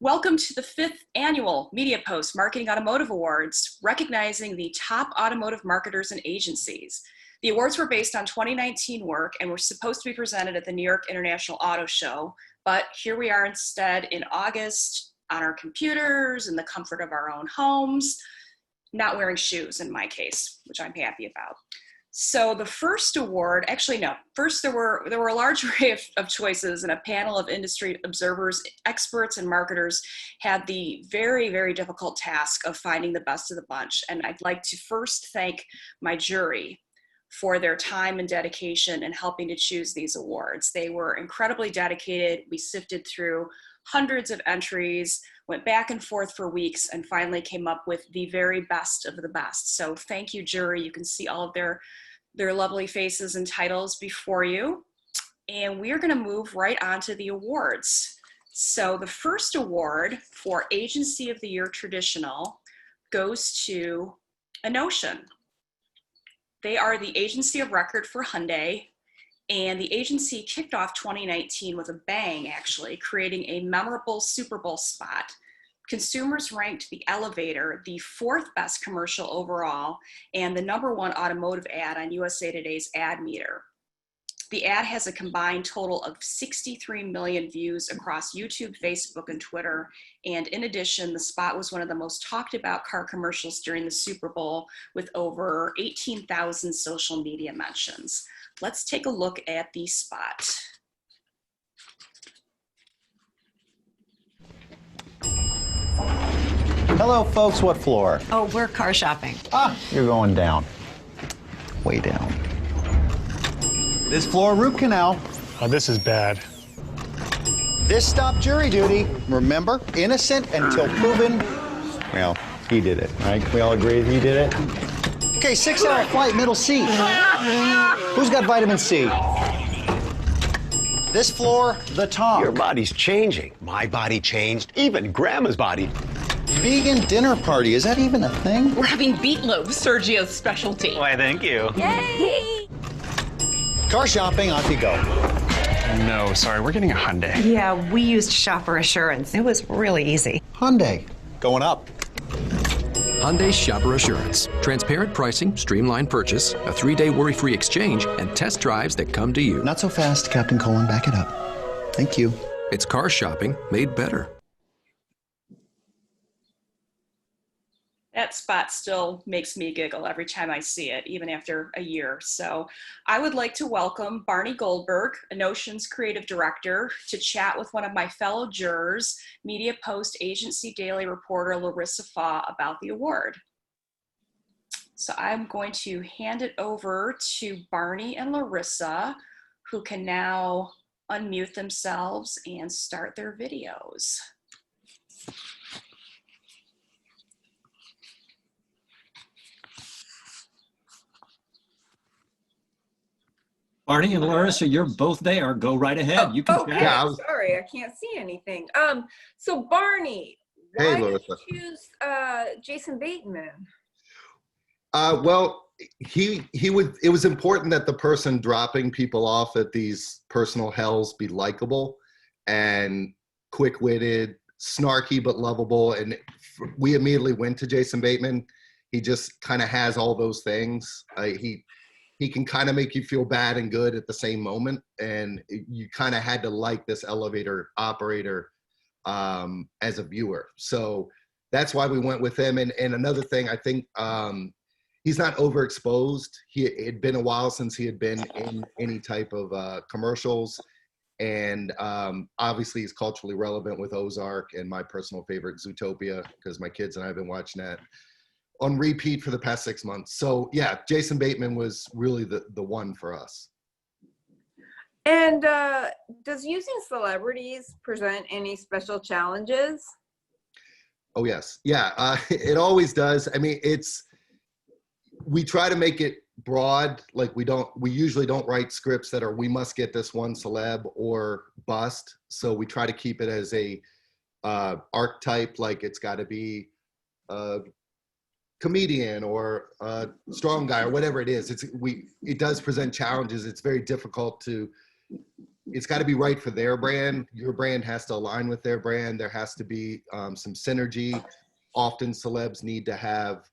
Welcome to the 5th annual MediaPost Marketing Automotive Awards, recognizing the top automotive marketers and agencies. The awards were based on 2019 work and were supposed to be presented at the New York International Auto Show, but here we are instead in August on our computers in the comfort of our own homes, not wearing shoes in my case, which I'm happy about. So the first award, first there were a large array of choices, and a panel of industry observers, experts, and marketers had the very, very difficult task of finding the best of the bunch. And I'd like to first thank my jury for their time and dedication in helping to choose these awards. They were incredibly dedicated. We sifted through hundreds of entries, went back and forth for weeks, and finally came up with the very best of the best. So thank you, jury. You can see all of their lovely faces and titles before you. And we are going to move right on to the awards. So the first award for Agency of the Year Traditional goes to Innocean. They are the agency of record for Hyundai, and the agency kicked off 2019 with a bang, actually, creating a memorable Super Bowl spot. Consumers ranked the elevator the 4th best commercial overall and the #1 automotive ad on USA Today's Ad Meter. The ad has a combined total of 63 million views across YouTube, Facebook, and Twitter. And in addition, the spot was one of the most talked about car commercials during the Super Bowl, with over 18,000 social media mentions. Let's take a look at the spot. Hello, folks. What floor? Oh, we're car shopping. Ah, you're going down. Way down. This floor, root canal. Oh, this is bad. This stop, jury duty. Remember, innocent until proven. Well, he did it, right? We all agree he did it? Okay, 6-hour flight, middle seat. Who's got vitamin C? This floor, the top. Your body's changing. My body changed. Even Grandma's body. Vegan dinner party, is that even a thing? We're having meatloaf, Sergio's specialty. Why, thank you. Yay! Car shopping, off you go. No, sorry, we're getting a Hyundai. Yeah, we used Shopper Assurance. It was really easy. Hyundai, going up. Hyundai Shopper Assurance. Transparent pricing, streamlined purchase, a 3-day worry-free exchange, and test drives that come to you. Not so fast, Captain Colin, back it up. Thank you. It's car shopping made better. That spot still makes me giggle every time I see it, even after a year. So I would like to welcome Barney Goldberg, Innocean's creative director, to chat with one of my fellow jurors, MediaPost agency daily reporter Larissa about the award. So I'm going to hand it over to Barney and Larissa, who can now unmute themselves and start their videos. Barney and Larissa, you're both there. Go right ahead. You can okay. Yeah, sorry, I can't see anything. So Barney, why did you choose Jason Bateman? Well, it was important that the person dropping people off at these personal hells be likable and quick-witted, snarky but lovable. And we immediately went to Jason Bateman. He just kind of has all those things. He can kind of make you feel bad and good at the same moment. And you kind of had to like this elevator operator as a viewer. So that's why we went with him. And another thing, I think he's not overexposed. It had been a while since he had been in any type of commercials. And obviously he's culturally relevant with Ozark and my personal favorite, Zootopia, because my kids and I have been watching that on repeat for the past 6 months. So yeah, Jason Bateman was really the one for us. And does using celebrities present any special challenges? Oh yes, yeah, it always does. I mean, we try to make it broad. Like we usually don't write scripts that are, we must get this one celeb or bust. So we try to keep it as a archetype, like it's gotta be comedian or a strong guy or whatever it is. It does present challenges. It's very difficult to it's got to be right for their brand. Your brand has to align with their brand. There has to be some synergy. Often celebs need to have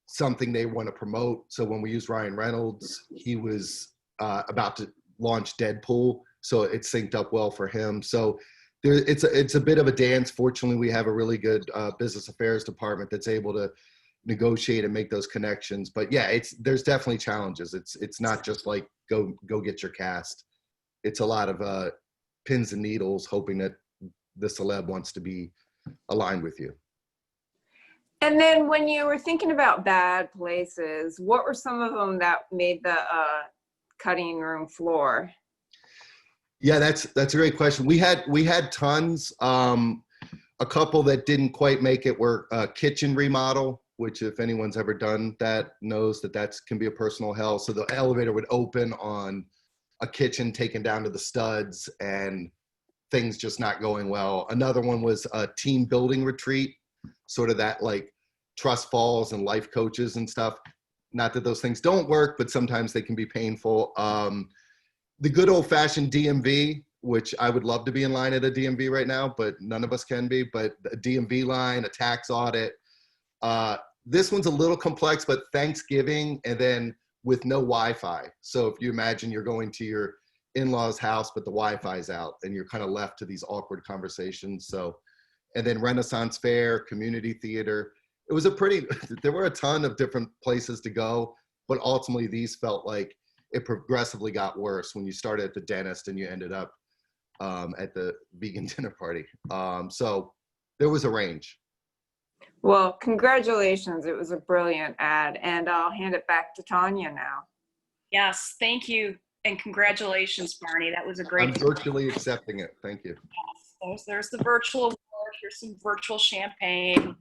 something they want to promote. So when we use Ryan Reynolds, he was about to launch Deadpool, so it synced up well for him. So it's a bit of a dance. Fortunately, we have a really good business affairs department that's able to negotiate and make those connections. But yeah, there's definitely challenges. It's not just like go get your cast. It's a lot of pins and needles, hoping that the celeb wants to be aligned with you. And then when you were thinking about bad places, what were some of them that made the cutting room floor? Yeah, that's a great question. We had tons. A couple that didn't quite make it were kitchen remodel, which if anyone's ever done that knows that can be a personal hell. So the elevator would open on a kitchen taken down to the studs and things just not going well. Another one was a team building retreat, sort of that like trust falls and life coaches and stuff. Not that those things don't work, but sometimes they can be painful. The good old fashioned DMV, which I would love to be in line at a DMV right now, but none of us can be, but a DMV line, a tax audit. This one's a little complex, but Thanksgiving and then with no Wi-Fi. So if you imagine you're going to your in-laws house, but the Wi-Fi's out and you're kind of left to these awkward conversations. So, and then Renaissance Fair, community theater. It was there were a ton of different places to go, but ultimately these felt like it progressively got worse when you started at the dentist and you ended up at the vegan dinner party. So there was a range. Well, congratulations. It was a brilliant ad. And I'll hand it back to Tanya now. Yes, thank you. And congratulations, Barney. That was a great. I'm virtually accepting it. Thank you. Yes, there's the virtual award. Here's some virtual champagne.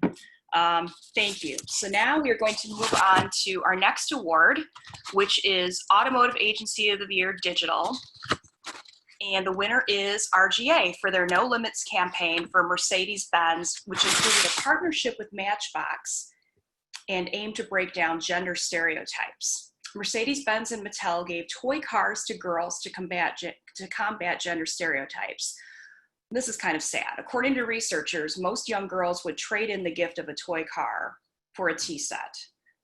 Thank you. So now we are going to move on to our next award, which is Automotive Agency of the Year Digital. And the winner is RGA for their No Limits campaign for Mercedes-Benz, which included a partnership with Matchbox and aimed to break down gender stereotypes. Mercedes-Benz and Mattel gave toy cars to girls to combat gender stereotypes. This is kind of sad. According to researchers, most young girls would trade in the gift of a toy car for a tea set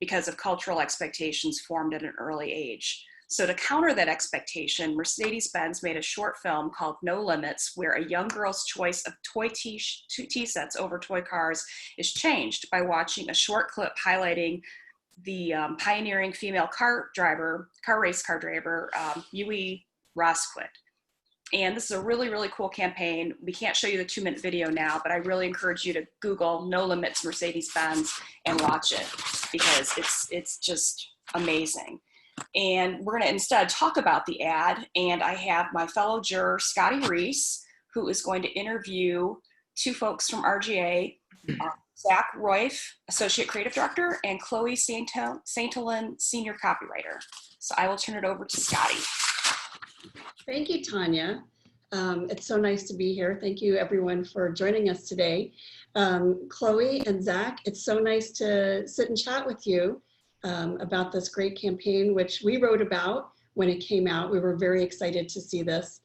because of cultural expectations formed at an early age. So to counter that expectation, Mercedes-Benz made a short film called No Limits, where a young girl's choice of toy tea sets over toy cars is changed by watching a short clip highlighting the pioneering female car race car driver, Yui Rosquit. And this is a really, really cool campaign. We can't show you the 2-minute video now, but I really encourage you to Google No Limits Mercedes-Benz and watch it because it's just amazing. And we're gonna instead talk about the ad, and I have my fellow juror, Scotty Reiss, who is going to interview 2 folks from RGA, Zack Roif, Associate Creative Director, and Chloe Saintilan, Senior Copywriter. So I will turn it over to Scotty. Thank you, Tanya. It's so nice to be here. Thank you, everyone, for joining us today. Chloe and Zack, it's so nice to sit and chat with you about this great campaign, which we wrote about when it came out. We were very excited to see this.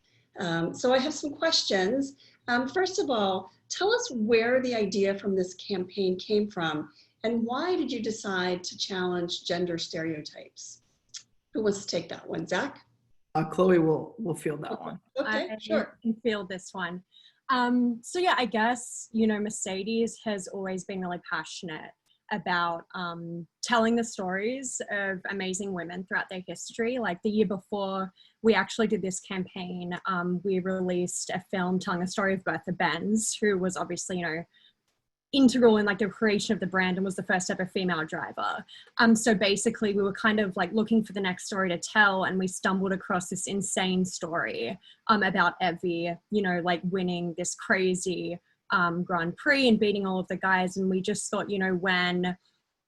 So I have some questions. First of all, tell us where the idea from this campaign came from, and why did you decide to challenge gender stereotypes? Who wants to take that one? Zack? Chloe will field that one. Okay, sure. I can field this one. So yeah, I guess, Mercedes has always been really passionate about telling the stories of amazing women throughout their history. Like the year before we actually did this campaign, we released a film telling the story of Bertha Benz, who was obviously, integral in like the creation of the brand and was the first ever female driver. So basically we were kind of like looking for the next story to tell, and we stumbled across this insane story about Evie, like winning this crazy Grand Prix and beating all of the guys. And we just thought, when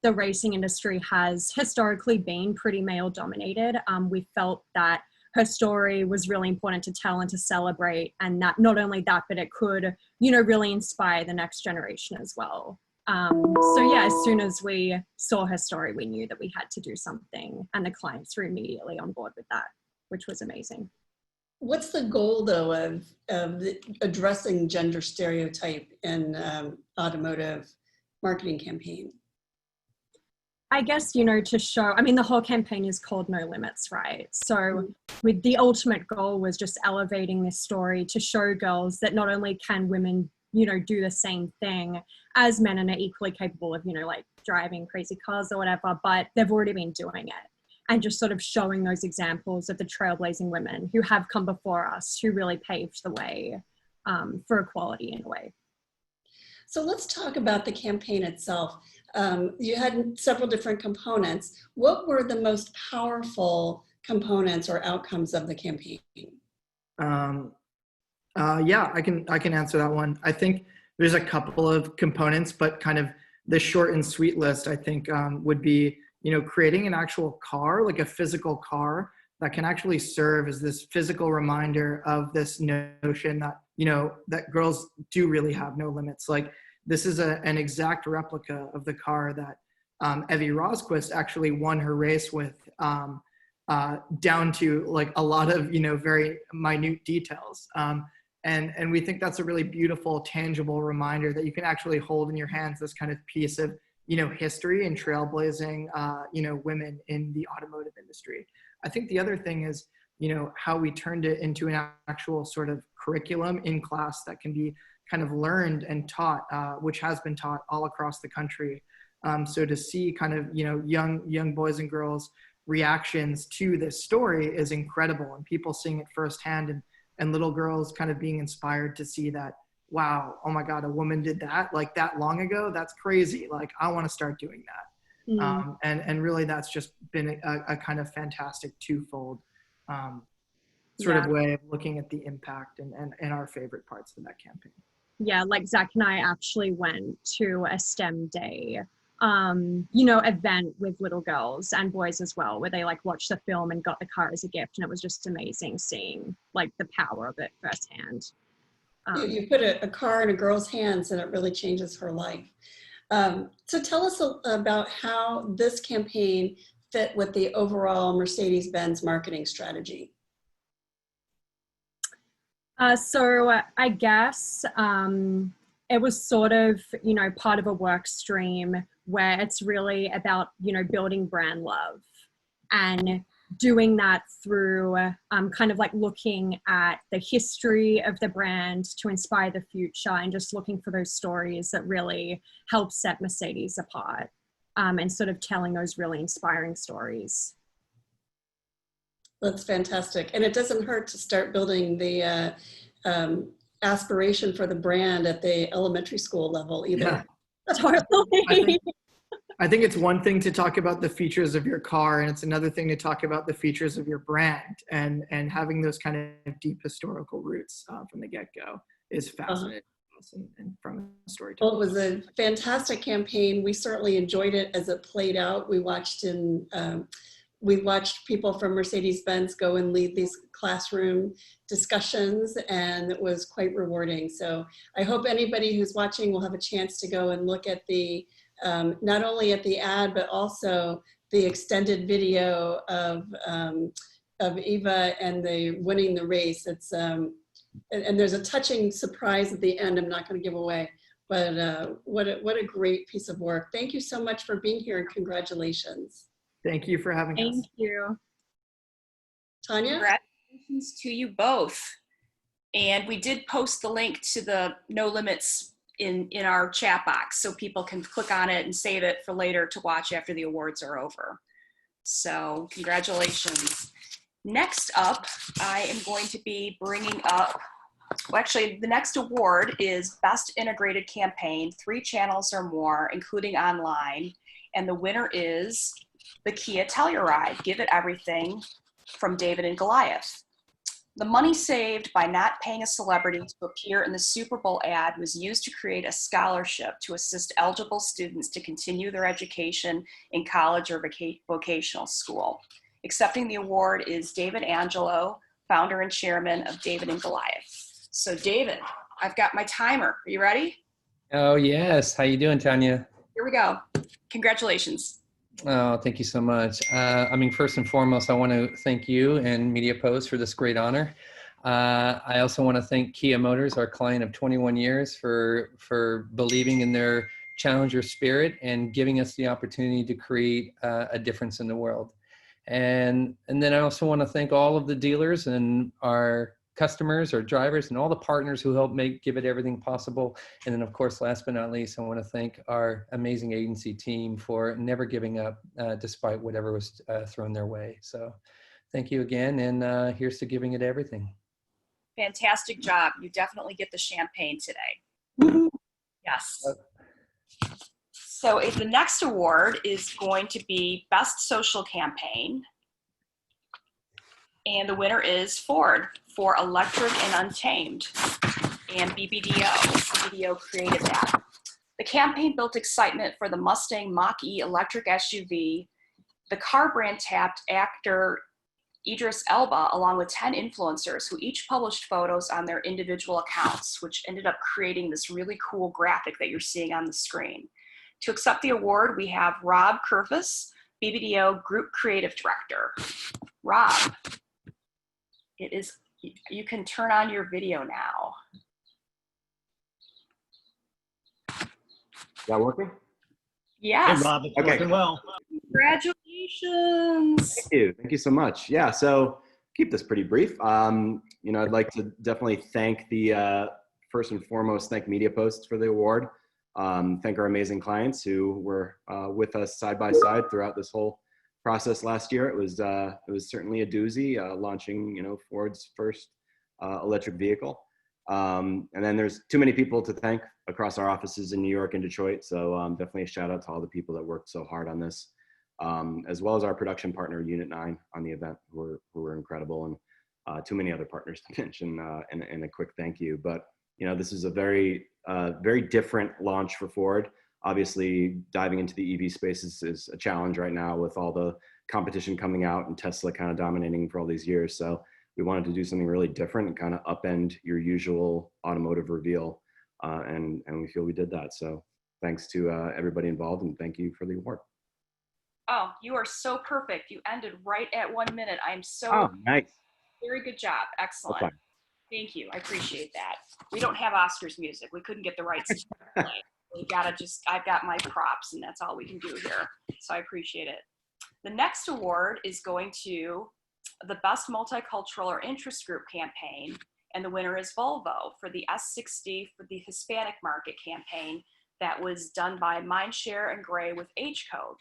the racing industry has historically been pretty male dominated, we felt that her story was really important to tell and to celebrate, and that not only that, but it could, really inspire the next generation as well. So yeah, as soon as we saw her story, we knew that we had to do something, and the clients were immediately on board with that, which was amazing. What's the goal, though, of addressing gender stereotype in automotive marketing campaign? I guess, to show, the whole campaign is called No Limits, right? So with the ultimate goal was just elevating this story to show girls that not only can women, do the same thing as men and are equally capable of, like driving crazy cars or whatever, but they've already been doing it. And just sort of showing those examples of the trailblazing women who have come before us, who really paved the way for equality in a way. So let's talk about the campaign itself. You had several different components. What were the most powerful components or outcomes of the campaign? Yeah, I can answer that one. I think there's a couple of components, but kind of the short and sweet list, I think, would be, creating an actual car, like a physical car that can actually serve as this physical reminder of this notion that, that girls do really have no limits. Like, this is an exact replica of the car that Evie Rosquist actually won her race with, down to like a lot of, very minute details. And we think that's a really beautiful, tangible reminder that you can actually hold in your hands, this kind of piece of, history and trailblazing, women in the automotive industry. I think the other thing is, how we turned it into an actual sort of curriculum in class that can be kind of learned and taught, which has been taught all across the country. So to see kind of, young boys and girls reactions to this story is incredible, and people seeing it firsthand, and little girls kind of being inspired to see that, wow, oh my God, a woman did that like that long ago. That's crazy. Like, I want to start doing that. And really that's just been a kind of fantastic twofold sort of way of looking at the impact and our favorite parts of that campaign. Yeah, like Zack and I actually went to a STEM day, event with little girls and boys as well, where they like watched the film and got the car as a gift. And it was just amazing seeing like the power of it firsthand. You put a car in a girl's hands and it really changes her life. So tell us about how this campaign fit with the overall Mercedes-Benz marketing strategy. So I guess it was sort of, part of a work stream where it's really about, building brand love and doing that through kind of like looking at the history of the brand to inspire the future, and just looking for those stories that really help set Mercedes apart, and sort of telling those really inspiring stories. That's fantastic. And it doesn't hurt to start building the aspiration for the brand at the elementary school level either. Yeah. Totally. I think it's one thing to talk about the features of your car, and it's another thing to talk about the features of your brand, and having those kind of deep historical roots from the get-go is fascinating. And from a storytelling. Well, it was a fantastic campaign. We certainly enjoyed it as it played out. We watched people from Mercedes-Benz go and lead these classroom discussions, and it was quite rewarding. So I hope anybody who's watching will have a chance to go and look at the not only at the ad, but also the extended video of Eva and the winning the race. It's and there's a touching surprise at the end. I'm not going to give away, but what a great piece of work. Thank you so much for being here, and congratulations. Thank you for having us. Thank you. Tanya? Congratulations to you both. And we did post the link to the No Limits in our chat box, so people can click on it and save it for later to watch after the awards are over. So congratulations. Next up, I am going to be bringing up, well, actually the next award is Best Integrated Campaign, 3 channels or more, including online. And the winner is the Kia Telluride, Give It Everything, from David and Goliath. The money saved by not paying a celebrity to appear in the Super Bowl ad was used to create a scholarship to assist eligible students to continue their education in college or vocational school. Accepting the award is David Angelo, founder and chairman of David and Goliath. So David, I've got my timer. Are you ready? Oh, yes. How you doing, Tanya? Here we go. Congratulations. Oh, thank you so much. First and foremost, I want to thank you and MediaPost for this great honor. I also want to thank Kia Motors, our client of 21 years, for believing in their challenger spirit and giving us the opportunity to create a difference in the world. And then I also want to thank all of the dealers and our customers, our drivers, and all the partners who help give it everything possible. And then, of course, last but not least, I want to thank our amazing agency team for never giving up despite whatever was thrown their way. So thank you again, and here's to giving it everything. Fantastic job. You definitely get the champagne today. Yes. So the next award is going to be Best Social Campaign. And the winner is Ford for Electric and Untamed. And BBDO created that. The campaign built excitement for the Mustang Mach-E electric SUV. The car brand tapped actor Idris Elba along with 10 influencers who each published photos on their individual accounts, which ended up creating this really cool graphic that you're seeing on the screen. To accept the award, we have Rob Kerfus, BBDO Group Creative Director. Rob, you can turn on your video now. Is that working? Yes. Hey, Rob, it's working well. Congratulations. Thank you so much. Yeah, so keep this pretty brief. I'd like to definitely thank first and foremost, thank MediaPost for the award. Thank our amazing clients who were with us side by side throughout this whole process last year. It was certainly a doozy, launching, Ford's first electric vehicle. And then there's too many people to thank across our offices in New York and Detroit. So definitely a shout out to all the people that worked so hard on this, as well as our production partner, Unit 9, on the event, who were incredible, and too many other partners to mention in a quick thank you. But, this is a very, very different launch for Ford. Obviously, diving into the EV space is a challenge right now with all the competition coming out and Tesla kind of dominating for all these years. So we wanted to do something really different and kind of upend your usual automotive reveal. And we feel we did that. So thanks to everybody involved, and thank you for the award. Oh, you are so perfect. You ended right at 1 minute. I'm so nice. Very good job. Excellent. Okay. Thank you. I appreciate that. We don't have Oscars music. We couldn't get the rights to play. I've got my props, and that's all we can do here. So I appreciate it. The next award is going to the Best Multicultural or Interest Group campaign, and the winner is Volvo for the S60 for the Hispanic market campaign that was done by Mindshare and Gray with H Code.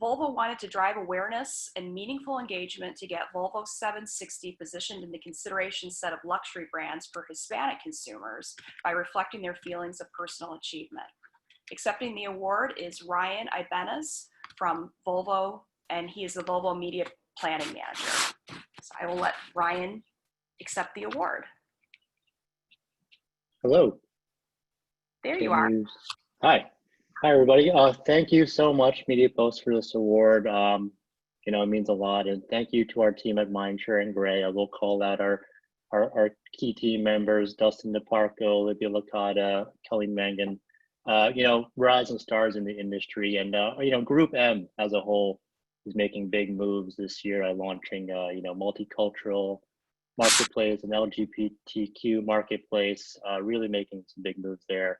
Volvo wanted to drive awareness and meaningful engagement to get Volvo 760 positioned in the consideration set of luxury brands for Hispanic consumers by reflecting their feelings of personal achievement. Accepting the award is Ryan Ibanez from Volvo, and he is the Volvo Media Planning Manager. So I will let Ryan accept the award. Hello. There you are. Hi. Hi, everybody. Thank you so much, MediaPost, for this award. It means a lot. And thank you to our team at Mindshare and Gray. I will call out our key team members, Dustin DeParco, Olivia Licata, Kelly Mangan, rising stars in the industry. And, Group M as a whole is making big moves this year, launching, multicultural marketplace and LGBTQ marketplace, really making some big moves there.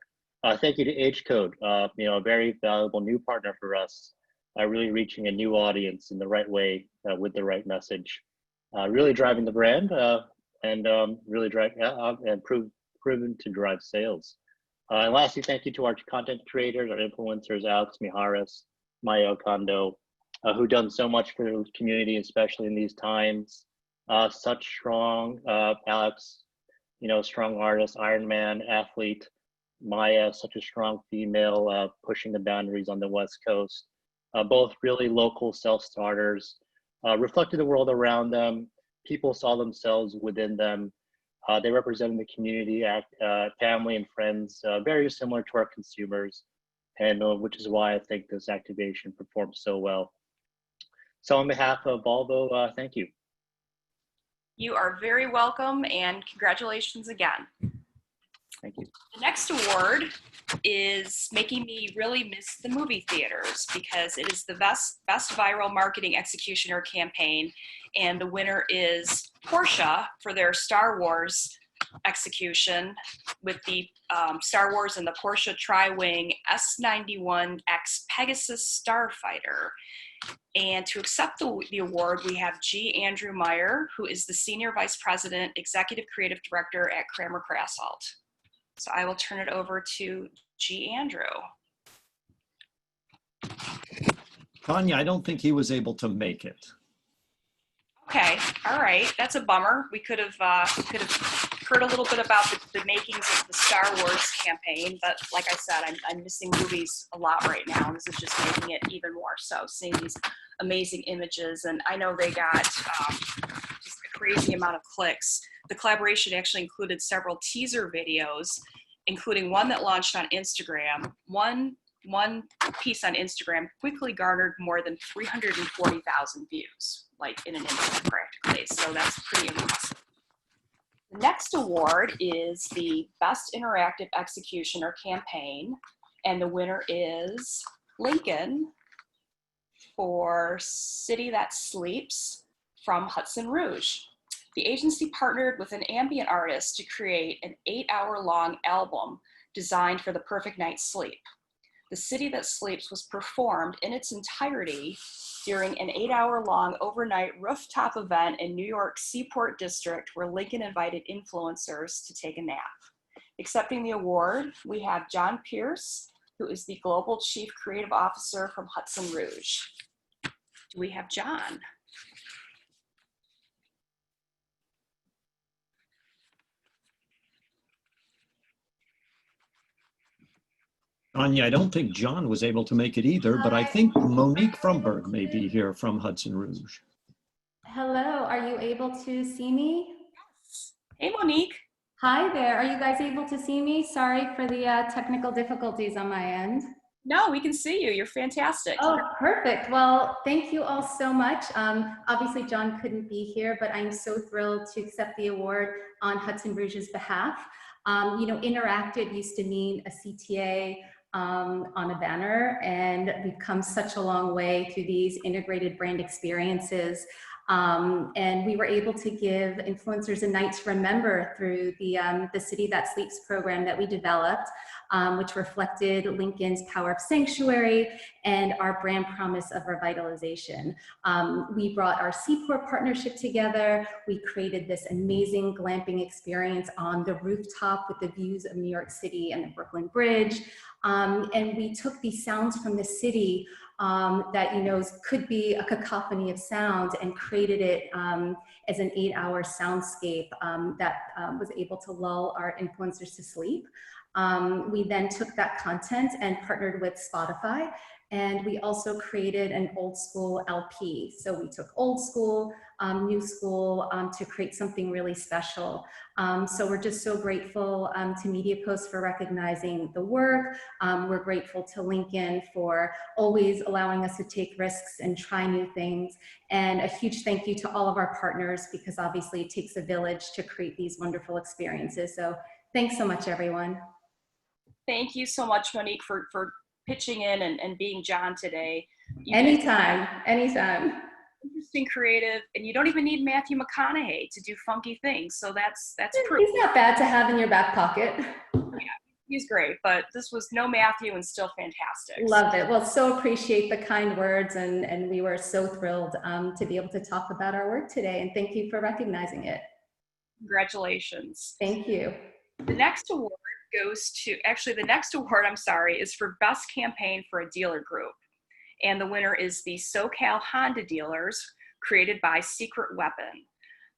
Thank you to H Code, a very valuable new partner for us, really reaching a new audience in the right way with the right message, really driving the brand and really proven to drive sales. And lastly, thank you to our content creators, our influencers, Alex Mijares, Maya Okondo, who've done so much for the community, especially in these times. Such strong, Alex, strong artist, Ironman athlete. Maya, such a strong female, pushing the boundaries on the West Coast. Both really local self-starters, reflected the world around them. People saw themselves within them. They represented the community, family and friends, very similar to our consumers, and which is why I think this activation performed so well. So on behalf of Volvo, thank you. You are very welcome, and congratulations again. Thank you. The next award is making me really miss the movie theaters because it is the best viral marketing executioner campaign, and the winner is Porsche for their Star Wars execution with the Star Wars and the Porsche Tri-Wing S91X Pegasus Starfighter. And to accept the award, we have G. Andrew Meyer, who is the Senior Vice President, Executive Creative Director at Kramer Krasselt. So I will turn it over to G. Andrew. Tanya, I don't think he was able to make it. Okay, all right, that's a bummer. We could have heard a little bit about the makings of the Star Wars campaign, but like I said, I'm missing movies a lot right now, and this is just making it even more so, seeing these amazing images. And I know they got just a crazy amount of clicks. The collaboration actually included several teaser videos, including one that launched on Instagram. One piece on Instagram quickly garnered more than 340,000 views, like in an instant practically. So that's pretty impressive. The next award is the Best Interactive Executioner Campaign, and the winner is Lincoln for City That Sleeps from Hudson Rouge. The agency partnered with an ambient artist to create an 8-hour-long album designed for the perfect night's sleep. The City That Sleeps was performed in its entirety during an 8-hour-long overnight rooftop event in New York's Seaport District, where Lincoln invited influencers to take a nap. Accepting the award, we have John Pierce, who is the Global Chief Creative Officer from Hudson Rouge. Do we have John? Tanya, I don't think John was able to make it either, but I think Monique Frumberg may be here from Hudson Rouge. Hello, are you able to see me? Hey, Monique. Hi there, are you guys able to see me? Sorry for the technical difficulties on my end. No, we can see you. You're fantastic. Oh, perfect. Well, thank you all so much. Obviously, John couldn't be here, but I'm so thrilled to accept the award on Hudson Rouge's behalf. You know, interactive used to mean a CTA on a banner, and we've come such a long way through these integrated brand experiences. And we were able to give influencers a night to remember through the City That Sleeps program that we developed, which reflected Lincoln's power of sanctuary and our brand promise of revitalization. We brought our Seaport partnership together. We created this amazing glamping experience on the rooftop with the views of New York City and the Brooklyn Bridge. And we took these sounds from the city that, you know, could be a cacophony of sound, and created it as an 8-hour soundscape that was able to lull our influencers to sleep. We then took that content and partnered with Spotify, and we also created an old school LP. So we took old school, new school to create something really special. So we're just so grateful to MediaPost for recognizing the work. We're grateful to Lincoln for always allowing us to take risks and try new things. And a huge thank you to all of our partners, because obviously it takes a village to create these wonderful experiences. So thanks so much, everyone. Thank you so much, Monique, for pitching in and being John today. Anytime, anytime. Interesting, creative, and you don't even need Matthew McConaughey to do funky things. So that's proof. He's not bad to have in your back pocket. Yeah, he's great, but this was no Matthew and still fantastic. Love it. Well, so appreciate the kind words, and we were so thrilled to be able to talk about our work today, and thank you for recognizing it. Congratulations. Thank you. The next award goes to, actually the next award, I'm sorry, is for Best Campaign for a Dealer Group. And the winner is the SoCal Honda Dealers, created by Secret Weapon.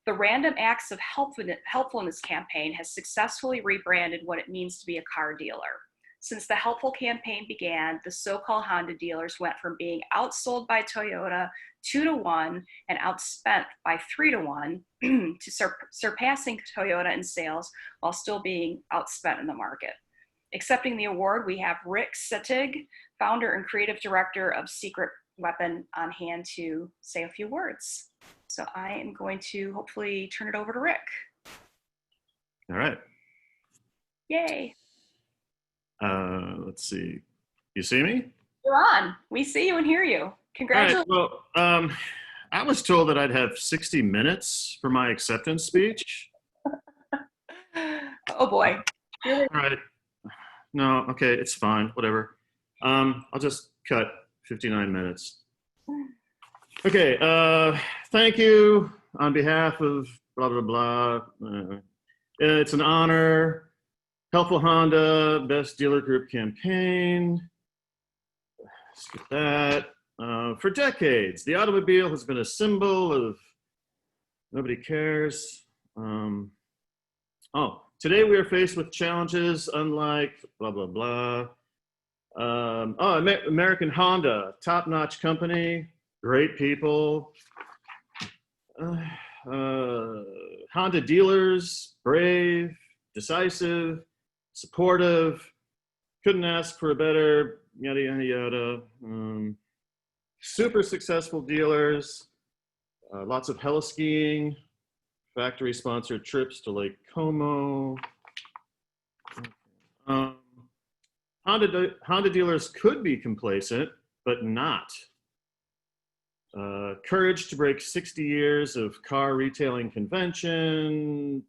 The Random Acts of Helpfulness campaign has successfully rebranded what it means to be a car dealer. Since the Helpful campaign began, the so-called Honda dealers went from being outsold by Toyota 2-to-1 and outspent by 3-to-1 to surpassing Toyota in sales while still being outspent in the market. Accepting the award, we have Rick Settig, founder and creative director of Secret Weapon, on hand to say a few words. So I am going to hopefully turn it over to Rick. All right. Yay. Let's see. You see me? You're on. We see you and hear you. Congratulations. All right, well, I was told that I'd have 60 minutes for my acceptance speech. Oh boy. All right. No, okay, it's fine, whatever. I'll just cut 59 minutes. Okay, thank you on behalf of blah, blah, blah. It's an honor. Helpful Honda, Best Dealer Group Campaign. Skip that. For decades, the automobile has been a symbol of nobody cares. Today we are faced with challenges unlike blah, blah, blah. American Honda, top-notch company, great people. Honda dealers, brave, decisive, supportive, couldn't ask for a better, yada, yada, yada. Super successful dealers, lots of heli-skiing, factory-sponsored trips to Lake Como. Honda dealers could be complacent, but not. Courage to break 60 years of car retailing convention.